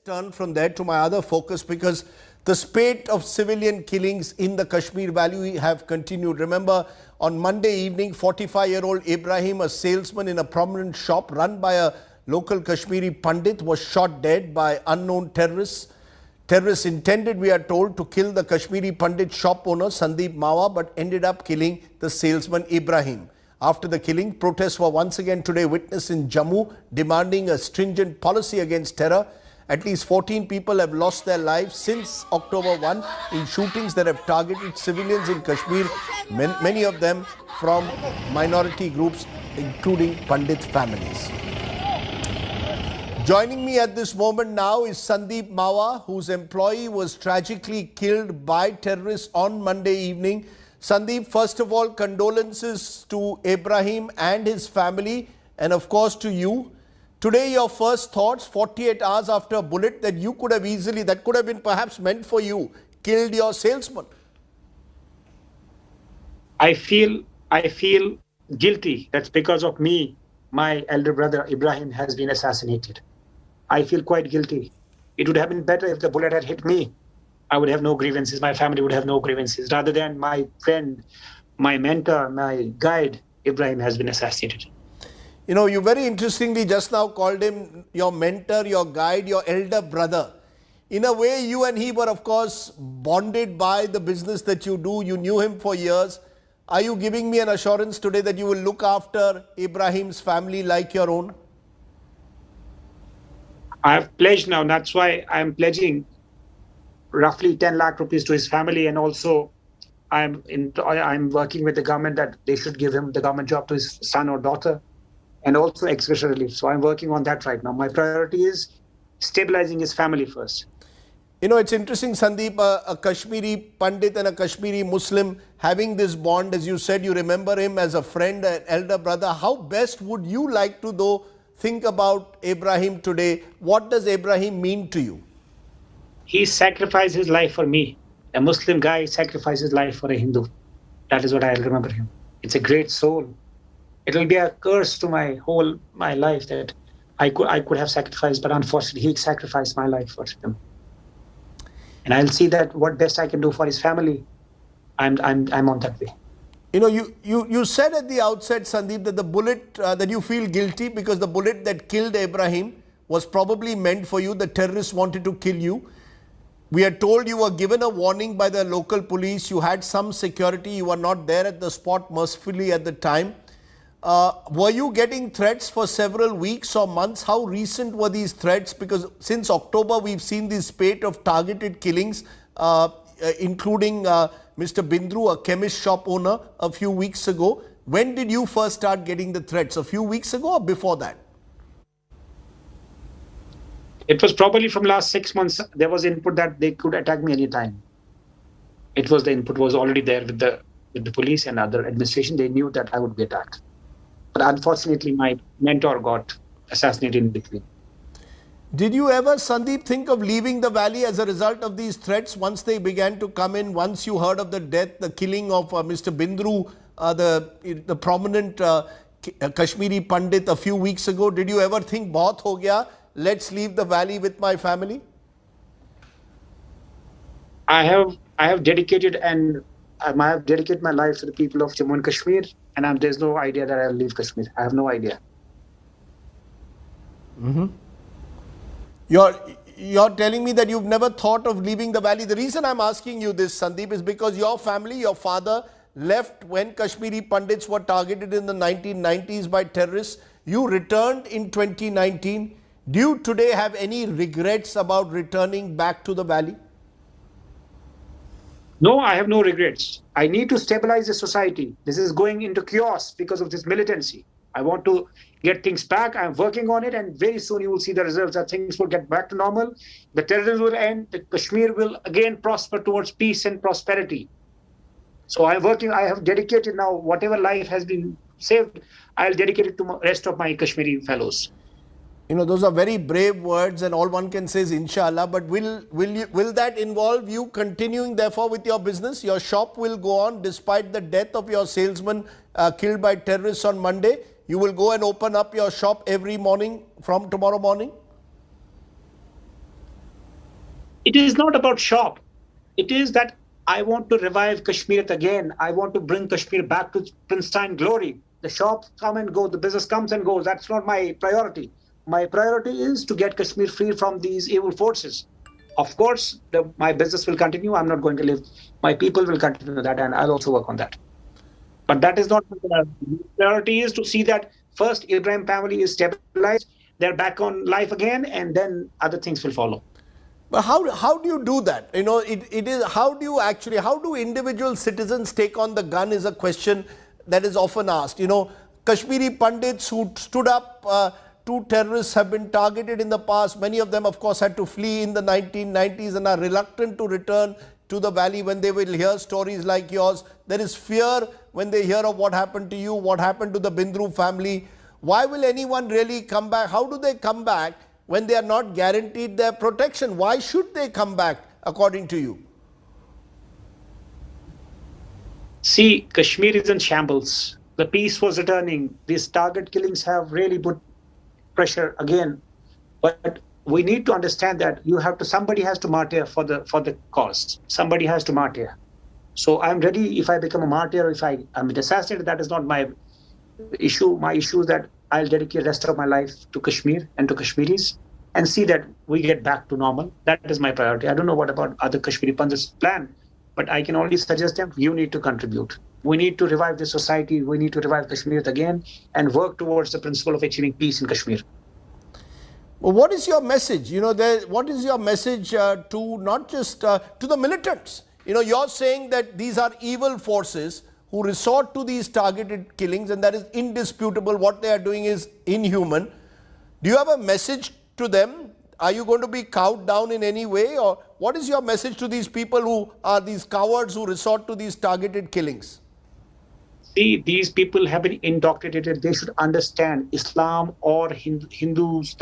Turn from there to my other focus because the spate of civilian killings in the Kashmir Valley have continued. Remember, on Monday evening, 45-year-old Ibrahim, a salesman in a prominent shop run by a local Kashmiri Pandit, was shot dead by unknown terrorists. Terrorists intended, we are told, to kill the Kashmiri Pandit shop owner Sandeep Mawa, but ended up killing the salesman Ibrahim. After the killing, protests were once again today witnessed in Jammu, demanding a stringent policy against terror. At least 14 people have lost their lives since October 1 in shootings that have targeted civilians in Kashmir, many of them from minority groups, including Pandit families. Joining me at this moment now is Sandeep Mawa, whose employee was tragically killed by terrorists on Monday evening. Sandeep, first of all, condolences to Ibrahim and his family, and of course to you. Today, your first thoughts, 48 hours after a bullet that you could have easily, that could have been perhaps meant for you, killed your salesman. I feel guilty. That's because of me. My elder brother Ibrahim has been assassinated. I feel quite guilty. It would have been better if the bullet had hit me. I would have no grievances. My family would have no grievances. Rather than my friend, my mentor, my guide, Ibrahim has been assassinated. You know, you very interestingly just now called him your mentor, your guide, your elder brother. In a way, you and he were, of course, bonded by the business that you do. You knew him for years. Are you giving me an assurance today that you will look after Ibrahim's family like your own? I have pledged now. That's why I am pledging roughly 10 lakh rupees to his family, and also I'm working with the government that they should give him the government job to his son or daughter, and also execution relief. So I'm working on that right now. My priority is stabilizing his family first. You know, it's interesting, Sandeep, a Kashmiri Pandit and a Kashmiri Muslim having this bond. As you said, you remember him as a friend, an elder brother. How best would you like to, though, think about Ibrahim today? What does Ibrahim mean to you? He sacrificed his life for me. A Muslim guy sacrificed his life for a Hindu. That is what I remember him. It's a great soul. It will be a curse to my life that I could have sacrificed, but unfortunately he sacrificed my life for him. And I'll see that what best I can do for his family. I'm on that way. You know, you said at the outset, Sandeep, that the bullet that you feel guilty because the bullet that killed Ibrahim was probably meant for you. The terrorists wanted to kill you. We are told you were given a warning by the local police. You had some security. You were not there at the spot mercifully at the time. Were you getting threats for several weeks or months? How recent were these threats? Because since October, we've seen this spate of targeted killings, including Mr. Bindru, a chemist shop owner, a few weeks ago. When did you first start getting the threats? A few weeks ago or before that? It was probably from last 6 months. There was input that they could attack me anytime. The input was already there with the police and other administration. They knew that I would be attacked. But unfortunately, my mentor got assassinated in between. Did you ever, Sandeep, think of leaving the valley as a result of these threats once they began to come in, once you heard of the death, the killing of Mr. Bindru, the prominent Kashmiri Pandit a few weeks ago? Did you ever think, bahut ho gaya, let's leave the valley with my family? I have dedicated my life to the people of Jammu and Kashmir, and there's no idea that I'll leave Kashmir. I have no idea. Mm-hmm. You're telling me that you've never thought of leaving the valley. The reason I'm asking you this, Sandeep, is because your family, your father, left when Kashmiri Pandits were targeted in the 1990s by terrorists. You returned in 2019. Do you today have any regrets about returning back to the valley? No, I have no regrets. I need to stabilize the society. This is going into chaos because of this militancy. I want to get things back. I'm working on it, and very soon you will see the results that things will get back to normal. The terrorism will end. The Kashmir will again prosper towards peace and prosperity. So I'm working. I have dedicated now whatever life has been saved. I'll dedicate it to the rest of my Kashmiri fellows. You know, those are very brave words, and all one can say is inshallah. But will that involve you continuing, therefore, with your business? Your shop will go on despite the death of your salesman killed by terrorists on Monday. You will go and open up your shop every morning from tomorrow morning? It is not about shop. It is that I want to revive Kashmir again. I want to bring Kashmir back to pristine glory. The shops come and go, the business comes and goes. That's not my priority. My priority is to get Kashmir free from these evil forces. Of course, my business will continue. I'm not going to leave. My people will continue that, and I'll also work on that. But that is not the priority. Is to see that first Ibrahim family is stabilized, they're back on life again, and then other things will follow. But how do you do that? You know, it is, how do you actually, how do individual citizens take on the gun is a question that is often asked. You know, Kashmiri Pandits who stood up to terrorists have been targeted in the past. Many of them, of course, had to flee in the 1990s and are reluctant to return to the valley when they will hear stories like yours. There is fear when they hear of what happened to you, what happened to the Bindru family. Why will anyone really come back? How do they come back when they are not guaranteed their protection? Why should they come back, according to you? See, Kashmir is in shambles. The peace was returning. These target killings have really put pressure again. But we need to understand that somebody has to martyr for the cause. Somebody has to martyr. So I'm ready. If I become a martyr, if I'm assassinated, that is not my issue. My issue is that I'll dedicate the rest of my life to Kashmir and to Kashmiris and see that we get back to normal. That is my priority. I don't know what about other Kashmiri Pandits' plan, but I can only suggest them, you need to contribute. We need to revive the society. We need to revive Kashmir again and work towards the principle of achieving peace in Kashmir. Well, what is your message? You know, what is your message to not just to the militants? You know, you're saying that these are evil forces who resort to these targeted killings, and that is indisputable. What they are doing is inhuman. Do you have a message to them? Are you going to be cowed down in any way? Or what is your message to these people who are these cowards who resort to these targeted killings? See, these people have been indoctrinated. They should understand Islam or Hinduism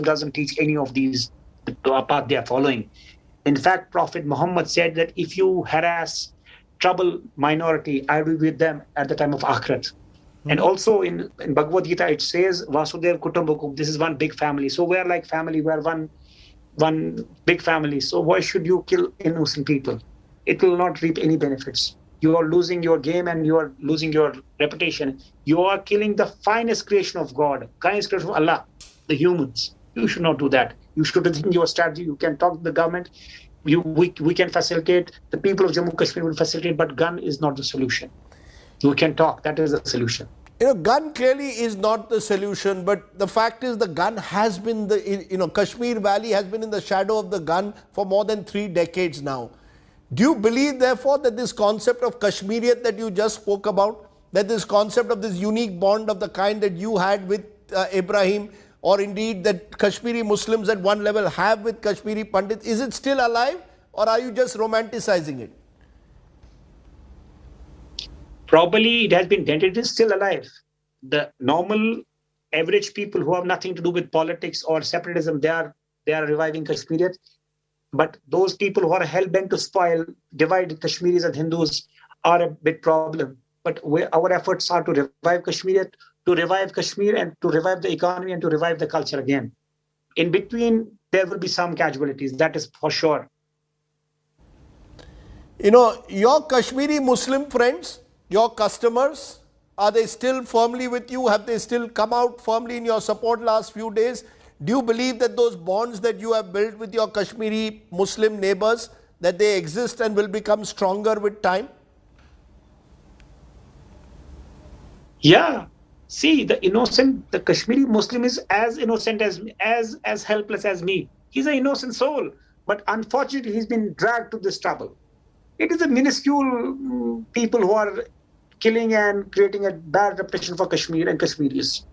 doesn't teach any of these the path they are following. In fact, Prophet Muhammad said that if you harass, trouble minority, I will be with them at the time of Akhirat. And also in Bhagavad Gita, it says, Vasudev Kutumbakum, this is one big family. So we are like family, we are one big family. So why should you kill innocent people? It will not reap any benefits. You are losing your game and you are losing your reputation. You are killing the finest creation of God, finest creation of Allah, the humans. You should not do that. You should rethink your strategy. You can talk to the government. We can facilitate. The people of Jammu and Kashmir will facilitate, but gun is not the solution. You can talk. That is the solution. You know, gun clearly is not the solution, but the fact is the gun has been Kashmir Valley has been in the shadow of the gun for more than 3 decades now. Do you believe, therefore, that this concept of Kashmiriyat that you just spoke about, that this concept of this unique bond of the kind that you had with Ibrahim, or indeed that Kashmiri Muslims at one level have with Kashmiri Pandit, is it still alive, or are you just romanticizing it? Probably it has been dented. It is still alive. The normal, average people who have nothing to do with politics or separatism, they are reviving Kashmiriyat. But those people who are hell-bent to divide Kashmiris and Hindus are a big problem. But our efforts are to revive Kashmiriyat, to revive Kashmir, and to revive the economy and to revive the culture again. In between, there will be some casualties, that is for sure. You know, your Kashmiri Muslim friends, your customers, are they still firmly with you? Have they still come out firmly in your support last few days? Do you believe that those bonds that you have built with your Kashmiri Muslim neighbors, that they exist and will become stronger with time? Yeah. See, the Kashmiri Muslim is as innocent as helpless as me. He's an innocent soul. But unfortunately, he's been dragged to this trouble. It is a minuscule people who are killing and creating a bad reputation for Kashmir and Kashmiris.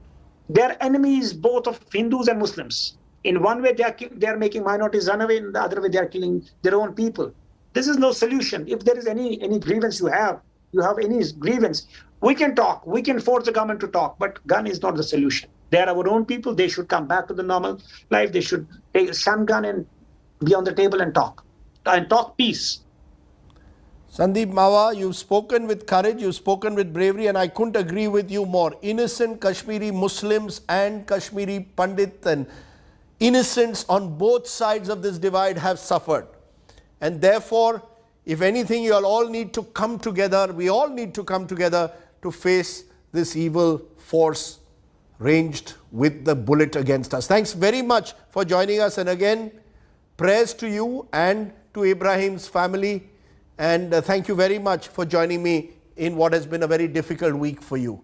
They are enemies both of Hindus and Muslims. In one way, they are making minorities run away. In the other way, they are killing their own people. This is no solution. If there is any grievance you have any grievance, we can talk. We can force the government to talk. But gun is not the solution. They are our own people. They should come back to the normal life. They should shun gun and be on the table and talk peace. Sandeep Mawa, you've spoken with courage, you've spoken with bravery, and I couldn't agree with you more. Innocent Kashmiri Muslims and Kashmiri Pandit, and innocents on both sides of this divide have suffered. And therefore, if anything, you all need to come together. We all need to come together to face this evil force ranged with the bullet against us. Thanks very much for joining us. And again, prayers to you and to Ibrahim's family. And thank you very much for joining me in what has been a very difficult week for you.